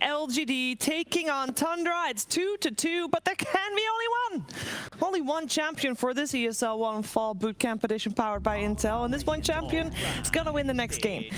PSG.LGD taking on Tundra. It's 2-2, but there can be only one champion for this ESL One Fall Bootcamp edition powered by Intel, and this one champion is gonna win the next game.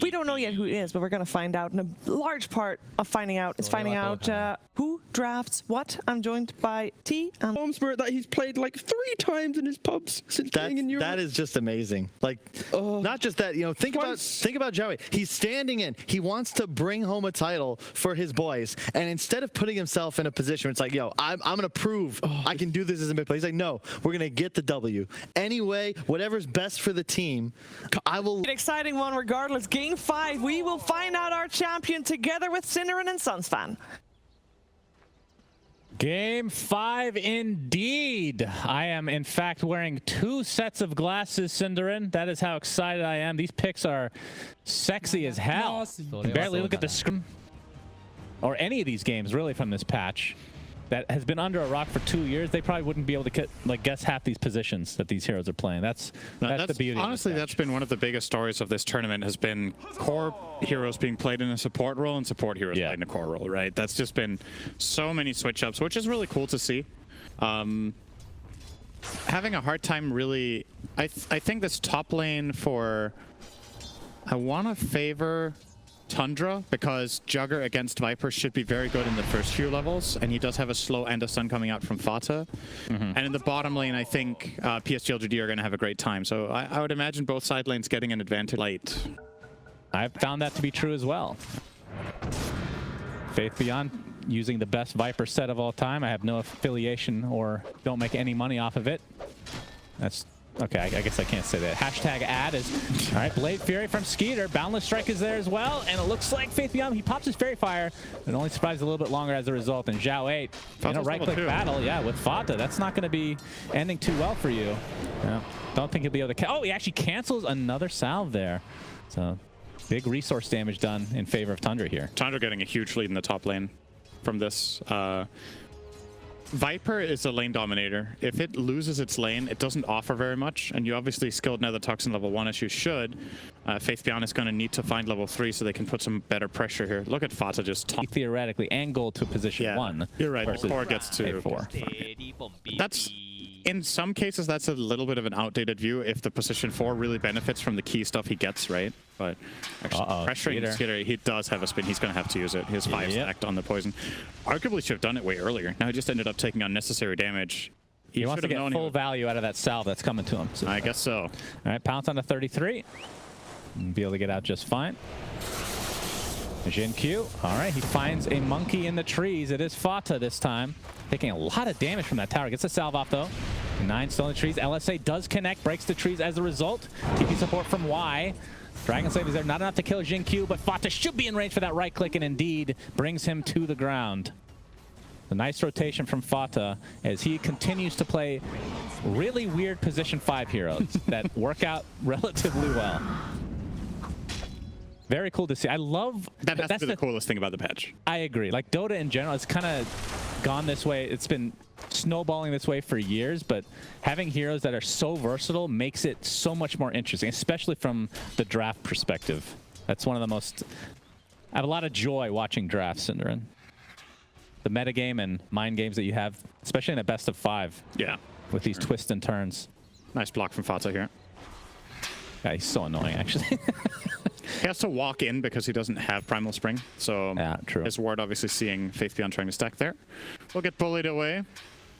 We don't know yet who it is, but we're gonna find out. And a large part of finding out is finding out who drafts what. I'm joined by T and Spirit that he's played like 3 times in his pubs since playing in Europe. That is just amazing. Like, not just that, you know, think about Joey. He's standing in. He wants to bring home a title for his boys, and instead of putting himself in a position where it's like, yo, I'm gonna prove I can do this as a mid play. He's like, no, we're gonna get the W anyway. Whatever's best for the team, I will. An exciting one, regardless. Game 5, we will find out our champion together with Synderen and Sunsfan. Game 5 indeed. I am in fact wearing 2 sets of glasses, Synderen. That is how excited I am. These picks are sexy as hell. You can barely look at the screen or any of these games really from this patch that has been under a rock for 2 years. They probably wouldn't be able to guess half these positions that these heroes are playing. That's the beauty. Honestly, that's been one of the biggest stories of this tournament, has been core heroes being played in a support role and support heroes playing a core role, right? That's just been so many switch ups, which is really cool to see. Having a hard time really, I think this top lane for, I want to favor Tundra, because Jugger against Viper should be very good in the first few levels, and he does have a slow and a stun coming out from Fata. And in the bottom lane, I think PSG.LGD are going to have a great time. So I would imagine both side lanes getting an advantage late. I've found that to be true as well. Faith Beyond using the best Viper set of all time. I have no affiliation or don't make any money off of it. That's okay, I guess I can't say that. Hashtag ad is... All right, Blade Fury from Skeeter. Boundless Strike is there as well, and it looks like Faith Beyond, he pops his Fairy Fire, but only survives a little bit longer as a result. And Zhao 8, in a right-click battle, with Fata. That's not going to be ending too well for you. No, don't think he'll be able to... Oh, he actually cancels another salve there. So, big resource damage done in favor of Tundra here. Tundra getting a huge lead in the top lane from this. Viper is a lane dominator. If it loses its lane, it doesn't offer very much, and you obviously skilled Nether Toxin level 1 as you should. Faith Beyond is going to need to find level 3 so they can put some better pressure here. Look at Fata just theoretically angled to position 1. You're right. 4 gets to 4. That's, in some cases, that's a little bit of an outdated view if the position 4 really benefits from the key stuff he gets, right? But actually, pressuring Skeeter, he does have a spin. He's going to have to use it. His 5 stacked on the poison. Arguably should have done it way earlier. Now he just ended up taking unnecessary damage. He wants to get full value out of that salve that's coming to him. So. I guess so. All right, pounce on to 33. Be able to get out just fine. Jin Q. All right, he finds a monkey in the trees. It is Fata this time. Taking a lot of damage from that tower. Gets a salve off though. 9 still in the trees. LSA does connect, breaks the trees as a result. TP support from Y. Dragon Slave is there, not enough to kill Jin Q, but Fata should be in range for that right click, and indeed brings him to the ground. A nice rotation from Fata as he continues to play really weird position 5 heroes that work out relatively well. Very cool to see. I love that. That's the coolest thing about the patch. I agree. Like Dota in general, it's kind of gone this way. It's been snowballing this way for years, but having heroes that are so versatile makes it so much more interesting, especially from the draft perspective. That's one of the most... I have a lot of joy watching drafts, Synderen. The metagame and mind games that you have, especially in a best of 5. Yeah. With these twists and turns. Nice block from Fata here. Yeah, he's so annoying, actually. He has to walk in because he doesn't have Primal Spring. So true. His ward obviously seeing Faith Beyond trying to stack there. We'll get bullied away.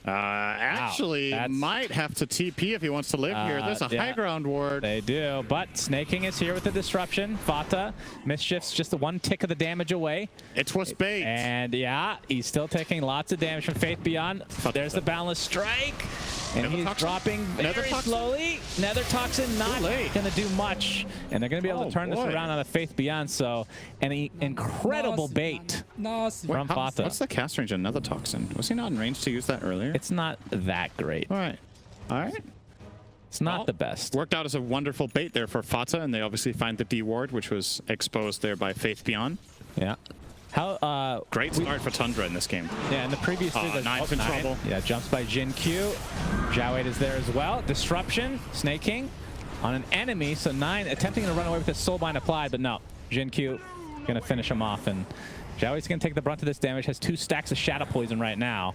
Actually, might have to TP if he wants to live here. There's a high ground ward. They do, but Snaking is here with the disruption. Fata, Mischief's just the 1 tick of the damage away. It was bait. And yeah, he's still taking lots of damage from Faith Beyond. There's the Boundless Strike. And he's dropping very slowly. Nether Toxin not going to do much. And they're going to be able to turn this around on the Faith Beyond. So, an incredible bait from Fata. What's the cast range on Nether Toxin? Was he not in range to use that earlier? It's not that great. All right. All right. It's not the best. Worked out as a wonderful bait there for Fata, and they obviously find the D ward, which was exposed there by Faith Beyond. Yeah. How great start for Tundra in this game. Yeah, in the previous season, 9's in trouble. Yeah, jumps by Jin Q. Zhao 8 is there as well. Disruption, Snaking on an enemy. So 9 attempting to run away with his Soulbind applied, but no. Jin Q gonna finish him off, and Joey's going to take the brunt of this damage. Has 2 stacks of Shadow Poison right now.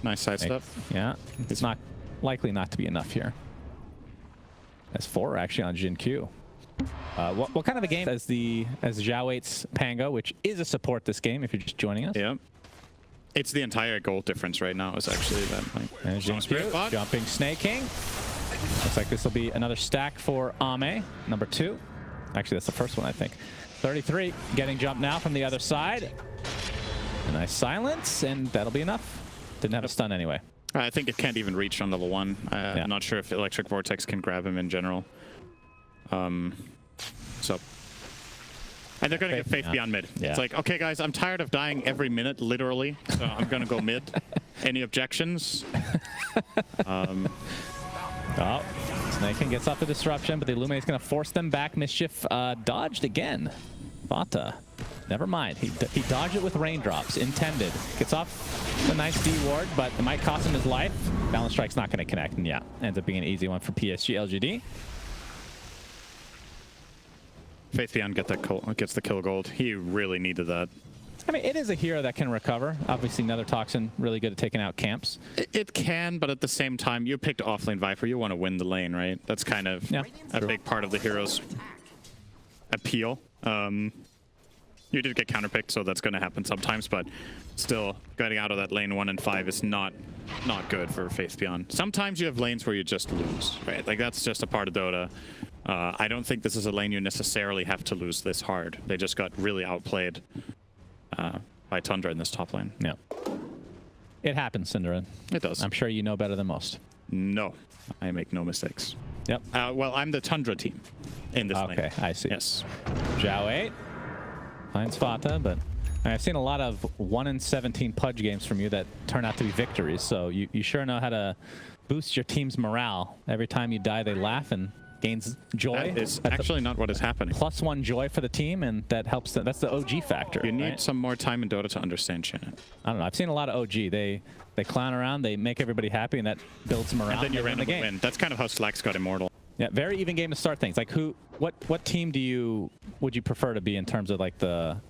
Nice sidestep. Yeah, it's not likely not to be enough here. That's 4 actually on Jin Q. What kind of a game as Zhao 8's Pango, which is a support this game if you're just joining us? Yeah. It's the entire gold difference right now is actually that. Like, and Jin Q, jumping Snake King. Looks like this will be another stack for Ame, number 2. Actually, that's the first one, I think. 33, getting jumped now from the other side. A nice silence, and that'll be enough. Didn't have a stun anyway. I think it can't even reach on level 1. I'm not sure if Electric Vortex can grab him in general. So. And they're going to get Faith Beyond mid. Yeah. It's like, okay, guys, I'm tired of dying every minute, literally. So I'm going to go mid. Any objections? Oh, Snake King gets off the disruption, but the Illuminate's going to force them back. Mischief dodged again. Vata. Never mind. He dodged it with raindrops. Intended. Gets off a nice D ward, but it might cost him his life. Balance Strike's not going to connect, and yeah, ends up being an easy one for PSG.LGD. Faith Beyond gets the kill gold. He really needed that. I mean, it is a hero that can recover. Obviously, Nether Toxin really good at taking out camps. It can, but at the same time, you picked offlane Viper. You want to win the lane, right? That's kind of a big part of the hero's appeal. You did get counterpicked, so that's going to happen sometimes, but still, getting out of that lane 1 and 5 is not good for Faith Beyond. Sometimes you have lanes where you just lose, right? Like, that's just a part of Dota. I don't think this is a lane you necessarily have to lose this hard. They just got really outplayed by Tundra in this top lane. Yeah. It happens, Cinderin. It does. I'm sure you know better than most. No, I make no mistakes. Yep. Well, I'm the Tundra team in this lane. Okay, I see. Yes. Zhao 8 finds Vata, but I've seen a lot of 1 in 17 Pudge games from you that turn out to be victories, so you sure know how to boost your team's morale. Every time you die, they laugh and gains joy. That is actually not what is happening. +1 joy for the team, and that helps. That's the OG factor. You need some more time in Dota to understand Shannon. I don't know. I've seen a lot of OG. They clown around, they make everybody happy, and that builds morale. And then you randomly win. That's kind of how Slacks got immortal. Yeah, very even game to start things. Like what team would you prefer to be in terms of like the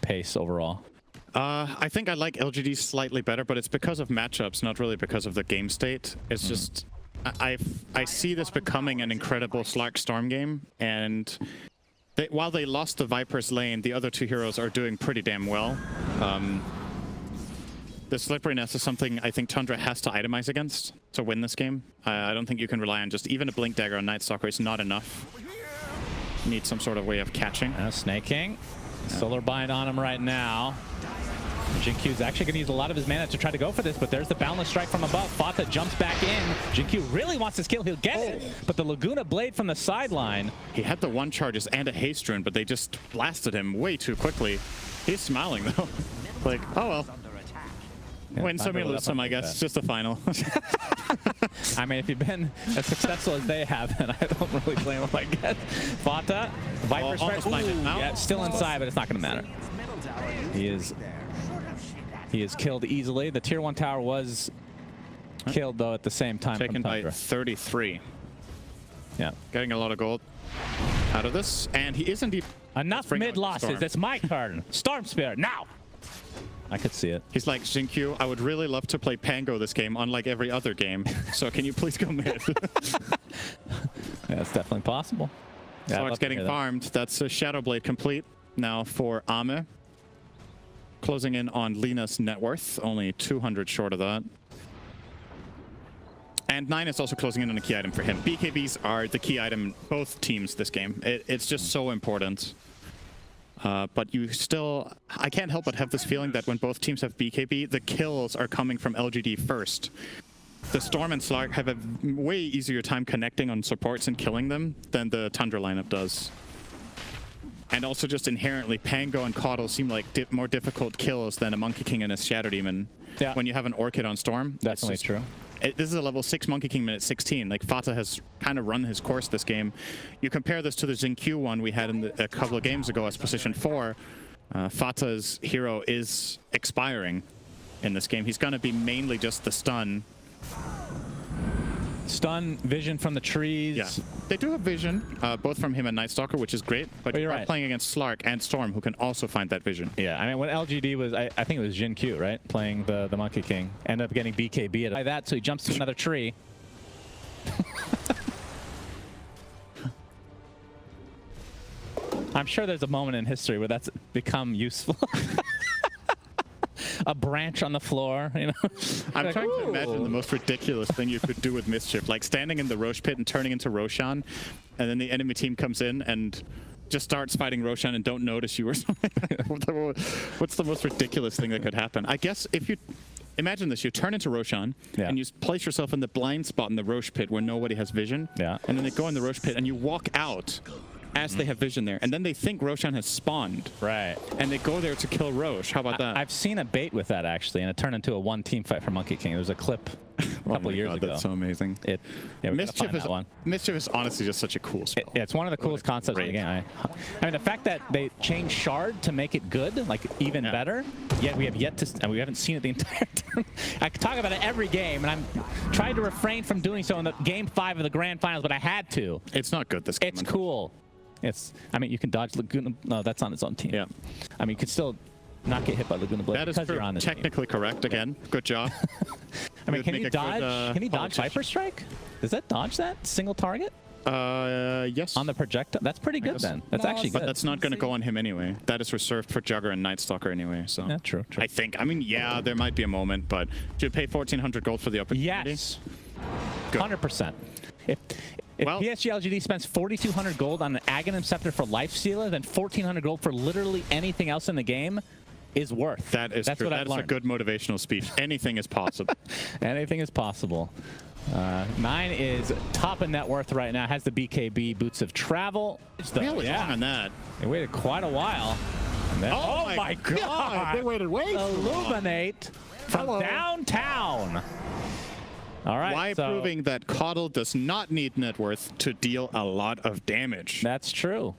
pace overall? I think I like LGD slightly better, but it's because of matchups, not really because of the game state. It's just I see this becoming an incredible Slark Storm game, and while they lost the Viper's lane, the other 2 heroes are doing pretty damn well. The slipperiness is something I think Tundra has to itemize against to win this game. I don't think you can rely on just even a Blink Dagger on Night Stalker is not enough. You need some sort of way of catching. Snake King. Solar Bind on him right now. Jin Q's actually going to use a lot of his mana to try to go for this, but there's the Boundless Strike from above. Vata jumps back in. Jin Q really wants this kill. He'll get it, but the Laguna Blade from the sideline. He had the 1 charges and a haste rune, but they just blasted him way too quickly. He's smiling though. Like, oh well. Yeah, win some, you lose some, I guess. It's just a final. I mean, if you've been as successful as they have, then I don't really blame them, I guess. Vata, Viper Strike. Yeah, still inside, but it's not going to matter. He is killed easily. The tier 1 tower was killed, though, at the same time. Taken by 33. Yeah. Getting a lot of gold out of this. And he is indeed... Enough mid losses. It's my turn. Storm Spirit, now! I could see it. He's like, Jin Q, I would really love to play Pango this game, unlike every other game. So can you please go mid? Yeah, it's definitely possible. Yeah, Slark's getting farmed. That's a Shadow Blade complete now for Ame. Closing in on Lena's net worth, only 200 short of that. And 9 is also closing in on a key item for him. BKBs are the key item both teams this game. It's just so important. But you still, I can't help but have this feeling that when both teams have BKB, the kills are coming from LGD first. The Storm and Slark have a way easier time connecting on supports and killing them than the Tundra lineup does. And also just inherently, Pango and Caudle seem like more difficult kills than a Monkey King and a Shadow Demon. Yeah. When you have an Orchid on Storm. Definitely true. This is a level 6 Monkey King minute 16. Like, Vata has kind of run his course this game. You compare this to the Jin Q one we had in a couple of games ago as position 4. Vata's hero is expiring in this game. He's going to be mainly just the stun. stun, vision from the trees. Yeah, they do have vision, both from him and Night Stalker, which is great. But you're right. Playing against Slark and Storm, who can also find that vision. Yeah, I mean, when LGD was, I think it was Jin Q, right? Playing the Monkey King. Ended up getting BKB at that, so he jumps to another tree. I'm sure there's a moment in history where that's become useful. A branch on the floor, you know. I'm like, trying to imagine the most ridiculous thing you could do with Mischief, like standing in the Roche pit and turning into Roshan, and then the enemy team comes in and just starts fighting Roshan and don't notice you or something. What's the most ridiculous thing that could happen? I guess if you imagine this, you turn into Roshan and you place yourself in the blind spot in the Roche pit where nobody has vision, and then they go in the Roche pit and you walk out as they have vision there, and then they think Roshan has spawned. Right. And they go there to kill Roche. How about that? I've seen a bait with that, actually, and it turned into a one-team fight for Monkey King. There was a clip a couple years ago. That's so amazing. Mischief is honestly just such a cool spell. It's one of the coolest concepts in the game. I mean, the fact that they changed Shard to make it good, like even better, yet we have yet to, and we haven't seen it the entire time. I talk about it every game, and I'm trying to refrain from doing so in the Game 5 of the Grand Finals, but I had to. It's not good this game. It's cool. I mean, you can dodge Laguna. No, that's on its own team. Yeah. I mean, you could still not get hit by Laguna Blade. That is true. Technically correct. Again, good job. I mean, can he dodge? Can he dodge Viper Strike? Does that dodge that single target? Yes. On the projectile? That's pretty good then. That's actually good. But that's not going to go on him anyway. That is reserved for Jugger and Night Stalker anyway. So yeah, true. I think. I mean, yeah, there might be a moment, but do you pay 1,400 gold for the opportunity? Yes. 100%. If PSG.LGD spends 4,200 gold on an Aghanim Scepter for Lifestealer, then 1,400 gold for literally anything else in the game is worth. That's true. That is a good motivational speech. Anything is possible. Anything is possible. 9 is top in net worth right now. Has the BKB Boots of Travel. Really long on that. They waited quite a while. Then, oh my God! They waited way too long. Illuminate from downtown. All right. Why proving that Coddle does not need net worth to deal a lot of damage. That's true.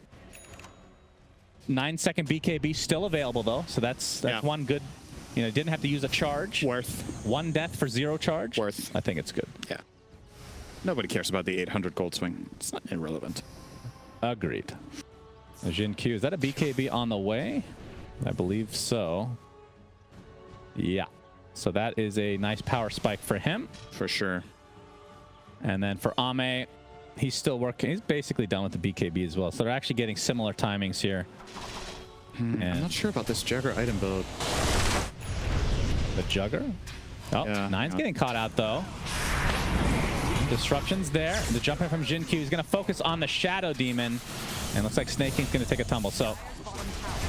9-second BKB still available though, so that's one good. You know, didn't have to use a charge. Worth. 1 death for 0 charge. Worth. I think it's good. Yeah. Nobody cares about the 800 gold swing. It's not irrelevant. Agreed. Jin Q, is that a BKB on the way? I believe so. Yeah. So that is a nice power spike for him. For sure. And then for Ame, he's still working. He's basically done with the BKB as well. So they're actually getting similar timings here. I'm not sure about this Jugger item build. The Jugger? Oh, yeah, 9's getting caught out though. Disruption's there. The jump in from Jin Q is going to focus on the Shadow Demon. And looks like Snake King's going to take a tumble. So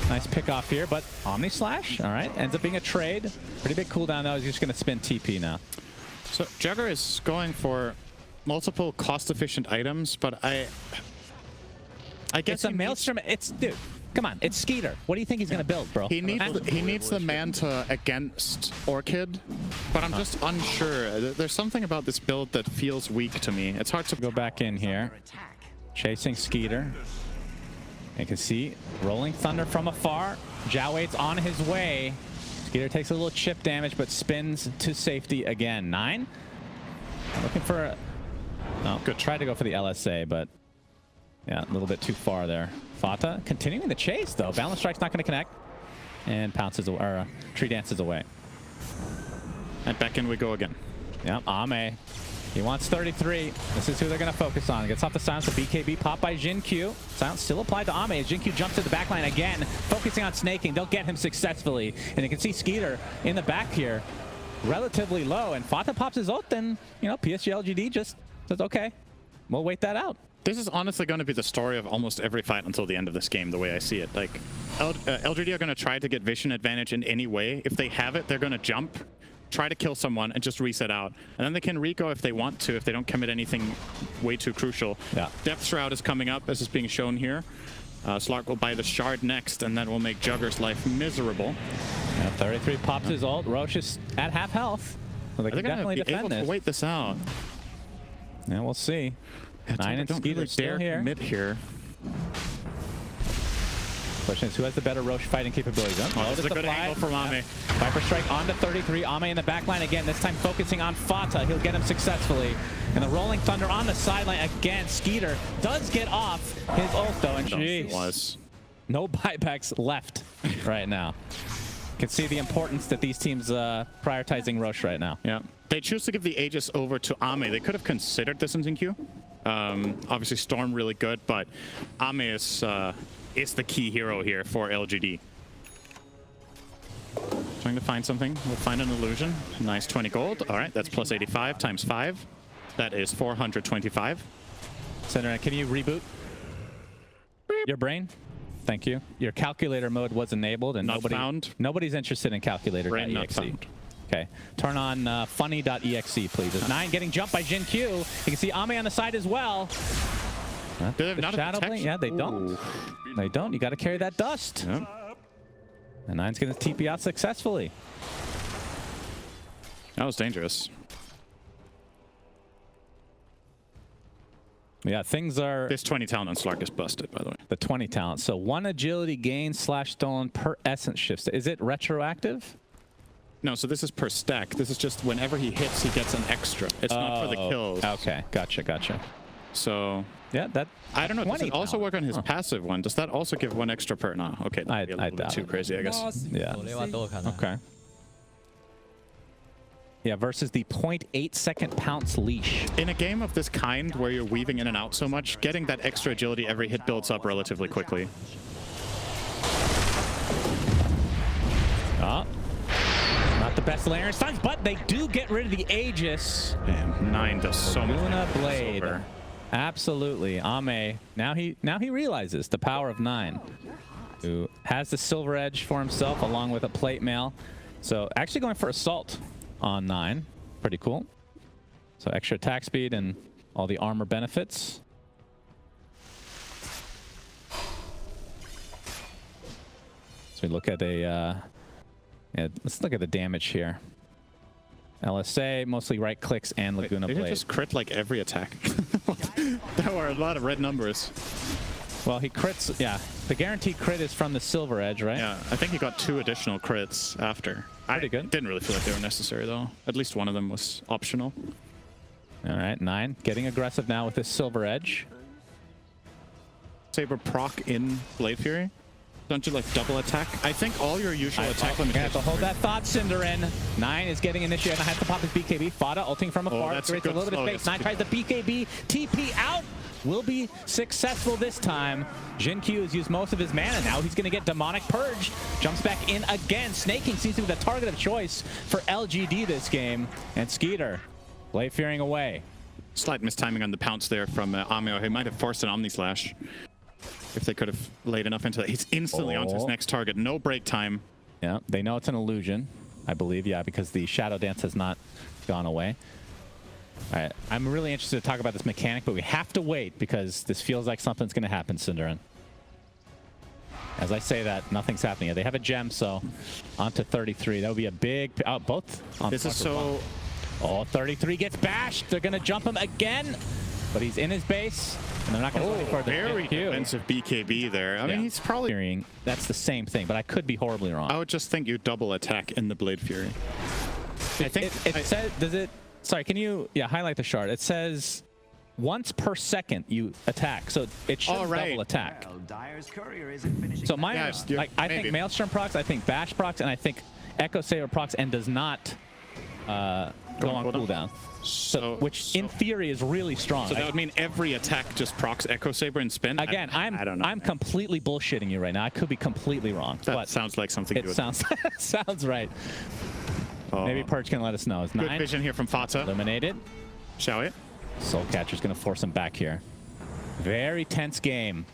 nice pick off here, but Omni Slash, all right, ends up being a trade. Pretty big cooldown though. He's just going to spin TP now. So Jugger is going for multiple cost-efficient items, but I guess it's a Maelstrom. Dude, come on, it's Skeeter. What do you think he's going to build, bro? He needs the Manta against Orchid, but I'm just unsure. There's something about this build that feels weak to me. It's hard to go back in here. Chasing Skeeter. You can see Rolling Thunder from afar. Jowait's on his way. Skeeter takes a little chip damage, but spins to safety again. 9. Looking for a... No, good. Tried to go for the LSA, but yeah, a little bit too far there. Fata continuing the chase, though. Balance Strike's not going to connect. And pounces away, or Tree Dances away. And back in we go again. Yeah, Ame. He wants 33. This is who they're going to focus on. Gets off the silence with BKB pop by Jin Q. Silence still applied to Ame as Jin Q jumps to the backline again, focusing on snaking. They'll get him successfully. And you can see Skeeter in the back here, relatively low. And Fata pops his ult, and, you know, PSG.LGD just says, okay, we'll wait that out. This is honestly going to be the story of almost every fight until the end of this game, the way I see it. Like, LGD are going to try to get vision advantage in any way. If they have it, they're going to jump, try to kill someone, and just reset out. And then they can Rico if they want to, if they don't commit anything way too crucial. Yeah. Depth Shroud is coming up, as is being shown here. Slark will buy the Shard next, and that will make Jugger's life miserable. Yeah, 33 pops his ult. Roche is at half health. So they can definitely defend this. To wait this out. Yeah, we'll see. 9 and Skeeter still here. Mid here. Question is, who has the better Roche fighting capabilities? Oh, this is a good angle from Ame. Viper Strike onto 33. Ame in the back line again, this time focusing on Fata. He'll get him successfully. And the Rolling Thunder on the sideline again. Skeeter does get off his ult though, and jeez. No buybacks left right now. You can see the importance that these teams prioritizing Roche right now. Yeah. They choose to give the Aegis over to Ame. They could have considered distancing Q. Obviously Storm really good, but Ame is the key hero here for LGD. Trying to find something. We'll find an illusion. Nice 20 gold. All right, that's plus 85 times 5. That is 425. Senator, can you reboot your brain? Thank you. Your calculator mode was enabled, and nobody's interested in calculator.exe. Okay, turn on funny.exe, please. There's 9 getting jumped by Jin Q. You can see Ame on the side as well. Do they have not Shadow Blink? Yeah, they don't. They don't. You got to carry that dust. Yep. And 9's going to TP out successfully. That was dangerous. Yeah, things are... This 20 talent on Slark is busted, by the way. The 20 talent. So 1 agility gain / stolen per essence shifts. Is it retroactive? No, so this is per stack. This is just whenever he hits, he gets an extra. It's not for the kills. Okay, gotcha. So... Yeah, that... I don't know. Does it also work on his passive one? Does that also give 1 extra per... No, okay. That'd be a little bit too crazy, I guess. Yeah. Okay. Yeah, versus the 0.8 second pounce leash. In a game of this kind, where you're weaving in and out so much, getting that extra agility every hit builds up relatively quickly. Oh. Not the best layer stuns, but they do get rid of the Aegis. Damn, 9 does so much. Luna Blade. Absolutely. Ame, now he realizes the power of 9. Who has the Silver Edge for himself, along with a plate mail. So actually going for Assault on 9. Pretty cool. So extra attack speed and all the armor benefits. So we look at a... yeah, let's look at the damage here. LSA, mostly right clicks and Laguna Blade. Did he just crit like every attack? There were a lot of red numbers. Well, he crits, yeah. The guaranteed crit is from the Silver Edge, right? Yeah, I think he got 2 additional crits after. Pretty good. Didn't really feel like they were necessary, though. At least one of them was optional. All right, 9. Getting aggressive now with this Silver Edge. Saber proc in Blade Fury. Don't you like double attack? I think all your usual attack limitations. Have to hold that thought, Cinderin. 9 is getting initiated. I have to pop his BKB. Fada ulting from afar. Creates a little bit of space. 9 tries the BKB. TP out. Will be successful this time. Jin Q has used most of his mana now. He's going to get Demonic Purge. Jumps back in again. Snaking seems to be the target of choice for LGD this game. And Skeeter, Blade Fearing away. Slight mistiming on the pounce there from Ame. He might have forced an Omni Slash. If they could have laid enough into that. He's instantly onto his next target. No break time. Yeah, they know it's an illusion, I believe. Yeah, because the Shadow Dance has not gone away. All right, I'm really interested to talk about this mechanic, but we have to wait because this feels like something's going to happen, Cinderin. As I say that, nothing's happening yet. They have a gem, so onto 33. That would be a big... Oh, both on this is so... Oh, 33 gets bashed. They're going to jump him again, but he's in his base. And they're not going to go any further. Very defensive BKB there. I mean, he's probably... That's the same thing, but I could be horribly wrong. I would just think you double attack in the Blade Fury. I think it says... Does it... Sorry, can you... Yeah, highlight the shard. It says once per second you attack, so it should double attack. So mine is... Like, I think Maelstrom procs, I think Bash procs, and I think Echo Saber procs, and does not go on cooldown. So, which in theory is really strong. So that would mean every attack just procs Echo Saber and spin? Again, I don't know. I'm completely bullshitting you right now. I could be completely wrong. That sounds like something you would sounds right. Maybe Purge can let us know. It's 9. Good vision here from Fata. Eliminated. Shall we? Soulcatcher's going to force him back here. Very tense game.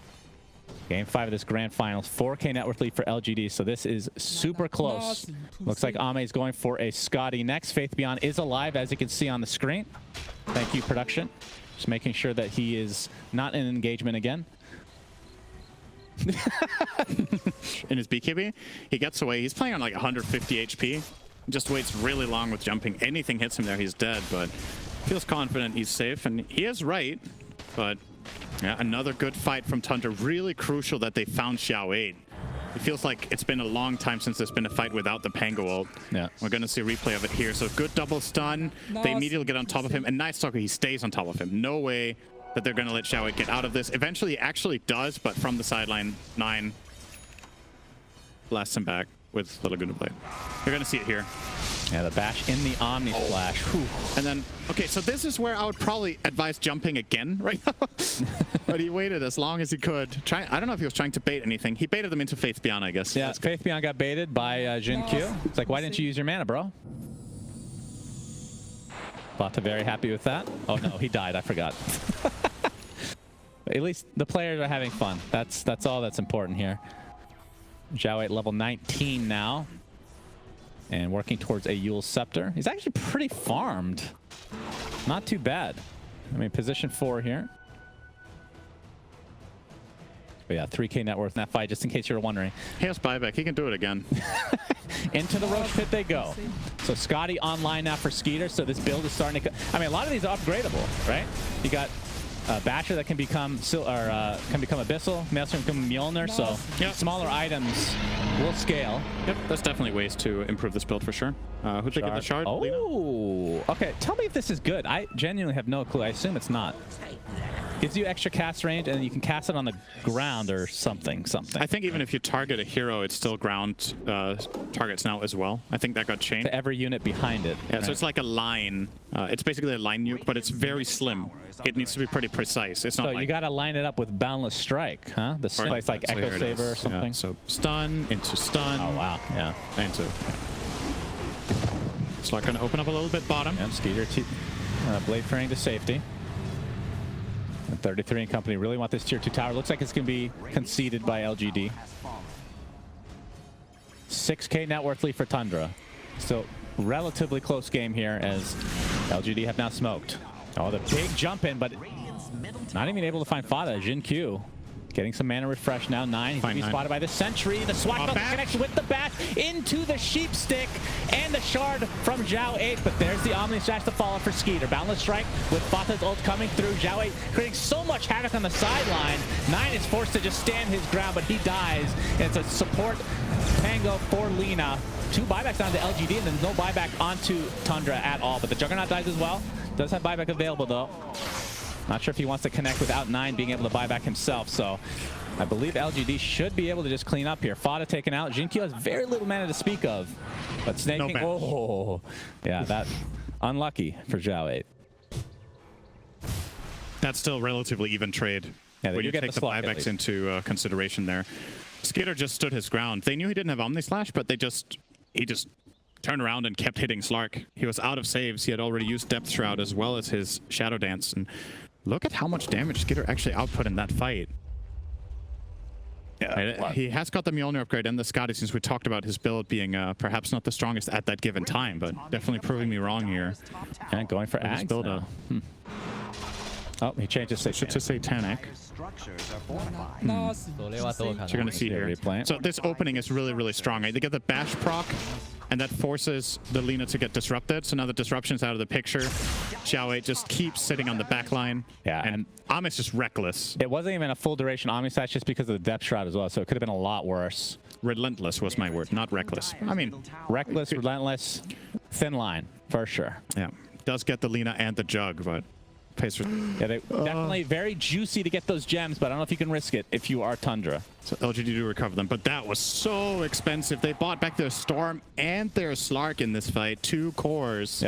Game 5 of this grand finals. 4K net worth lead for LGD, so this is super close. Looks like Ame is going for a Scotty next. Faith Beyond is alive, as you can see on the screen. Thank you, production. Just making sure that he is not in engagement again. In his BKB, he gets away. He's playing on like 150 HP. Just waits really long with jumping. Anything hits him there, he's dead, but feels confident he's safe, and he is right, but Yeah, another good fight from Tundra. Really crucial that they found Xiao 8. It feels like it's been a long time since there's been a fight without the Pango ult. Yeah. We're going to see a replay of it here. So good double stun. They immediately get on top of him. And Night Stalker, he stays on top of him. No way that they're going to let Xiao 8 get out of this. Eventually, he actually does, but from the sideline, 9 blasts him back with the Laguna Blade. You're going to see it here. Yeah, the bash in the Omni Splash. Whew. And then, okay, so this is where I would probably advise jumping again right now. But he waited as long as he could. I don't know if he was trying to bait anything. He baited them into Faith Beyond, I guess. Yeah, Faith Beyond got baited by Jin Q. It's like, why didn't you use your mana, bro? Bata very happy with that. Oh no, he died. I forgot. At least the players are having fun. That's all that's important here. Xiao 8 level 19 now. And working towards a Yule Scepter. He's actually pretty farmed. Not too bad. I mean, position 4 here. But yeah, 3K net worth in that fight, just in case you were wondering. He has buyback. He can do it again. Into the Roach Pit they go. So Scotty online now for Skeeter. So this build is starting to... I mean, a lot of these are upgradable, right? You got... Basher that can become Abyssal, Maelstrom can become Mjolnir, so smaller items will scale. Yep, there's definitely ways to improve this build for sure. Who'd they get the shard? Oh, okay. Tell me if this is good. I genuinely have no clue. I assume it's not. Gives you extra cast range, and you can cast it on the ground or something. I think even if you target a hero, it's still ground targets now as well. I think that got changed. To every unit behind it. Yeah, right. So it's like a line. It's basically a line nuke, but it's very slim. It needs to be pretty precise. It's not so like... you got to line it up with Boundless Strike, huh? The slice like Echo Saber or something. Yeah, so stun into stun. Oh, wow. Yeah. Into... Slark going to open up a little bit bottom. Yep, Skeeter blade fraying to safety. And 33 and company really want this tier 2 tower. Looks like it's going to be conceded by LGD. 6K net worth lead for Tundra. So relatively close game here as LGD have now smoked. Oh, the big jump in, but not even able to find Fada. Jin Q getting some mana refresh now. 9. He's going to be spotted by the Sentry. The Swashbuckler connects with the bat into the Sheep Stick and the shard from Xiao 8. But there's the Omni Slash to follow for Skeeter. Boundless Strike with Fata's ult coming through. Xiao 8 creating so much havoc on the sideline. 9 is forced to just stand his ground, but he dies. And it's a support Pango for Lina. 2 buybacks onto LGD, and then no buyback onto Tundra at all. But the Juggernaut dies as well. Does have buyback available, though. Not sure if he wants to connect without 9 being able to buy back himself, so I believe LGD should be able to just clean up here. Fada taken out. Jin Q has very little mana to speak of, but snaking. Oh, yeah, that unlucky for Xiao 8. That's still relatively even trade. Yeah, when you take the buybacks into consideration there. Skater just stood his ground. They knew he didn't have Omni Slash, but he just turned around and kept hitting Slark. He was out of saves. He had already used Depth Shroud as well as his Shadow Dance. And look at how much damage Skater actually output in that fight. Yeah, he has got the Mjolnir upgrade and the Scotty, since we talked about his build being perhaps not the strongest at that given time, but definitely proving me wrong here. And going for Ags build now. Oh, he changed his to Satanic. So you're going to see here. So this opening is really, really strong. Right? They get the bash proc, and that forces the Lina to get disrupted. So now the disruption's out of the picture. Xiao 8 just keeps sitting on the back line. Yeah, and Ami's just reckless. It wasn't even a full duration Omni Slash just because of the Depth Shroud as well, so it could have been a lot worse. Relentless was my word, not reckless. I mean, reckless, relentless, thin line, for sure. Yeah, does get the Lina and the Jug, but... Yeah, they definitely very juicy to get those gems, but I don't know if you can risk it if you are Tundra. So LGD do recover them, but that was so expensive. They bought back their Storm and their Slark in this fight. 2 cores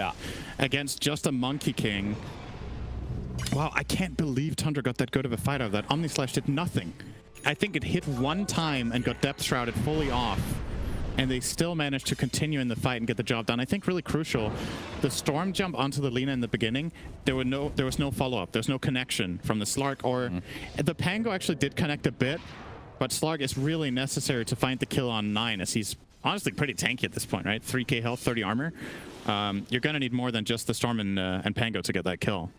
against just a Monkey King. Wow, I can't believe Tundra got that good of a fight out of that. Omni Slash did nothing. I think it hit 1 time and got Depth Shrouded fully off. And they still managed to continue in the fight and get the job done. I think really crucial, the Storm jump onto the Lina in the beginning, there was no follow-up. There's no connection from the Slark, or the Pango actually did connect a bit, but Slark is really necessary to find the kill on 9, as he's honestly pretty tanky at this point, right? 3k health, 30 armor. You're going to need more than just the Storm and Pango to get that kill.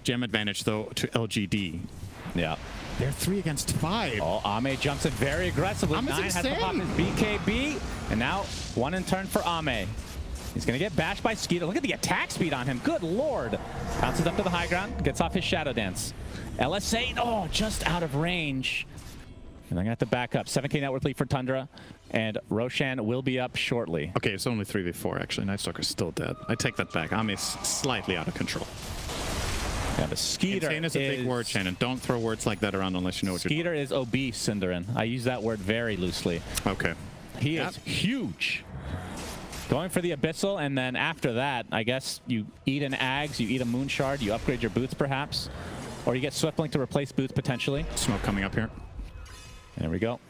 Gem advantage, though, to LGD. Yeah. They're 3 against 5. Oh, Ame jumps in very aggressively. 9 has to pop his BKB. And now 1 in turn for Ame. He's going to get bashed by Skeeter. Look at the attack speed on him. Good lord. Bounces up to the high ground. Gets off his Shadow Dance. LSA, oh, just out of range. And they're gonna have to back up. 7K net worth lead for Tundra, and Roshan will be up shortly. Okay, it's only 3v4 actually. Night Stalker's still dead. I take that back. Ame is slightly out of control. Yeah, the Skeeter Insane is a big word, Shannon. Don't throw words like that around unless you know what you're Skeeter is obese, Cinderin. I use that word very loosely. Okay. He is huge. Going for the Abyssal, and then after that, I guess you eat an Ags, you eat a Moon Shard, you upgrade your boots perhaps, or you get Swiftblink to replace boots potentially. Smoke coming up here. There we go.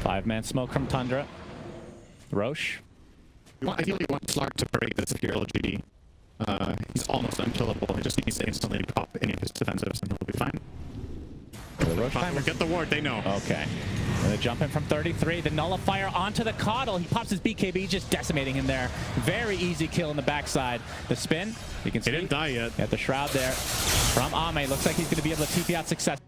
5-man smoke from Tundra. Roche. Ideally, you want Slark to break this PSG.LGD. He's almost unkillable. He just needs to instantly pop any of his defensives and he'll be fine. The Roche timer. Get the ward, they know. Okay. And they jump in from 33. The Nullifier onto the Coddle. He pops his BKB, just decimating him there. Very easy kill in the backside. The spin. You can see. He didn't die yet. At the Shroud there from Ame. Looks like he's going to be able to TP out success.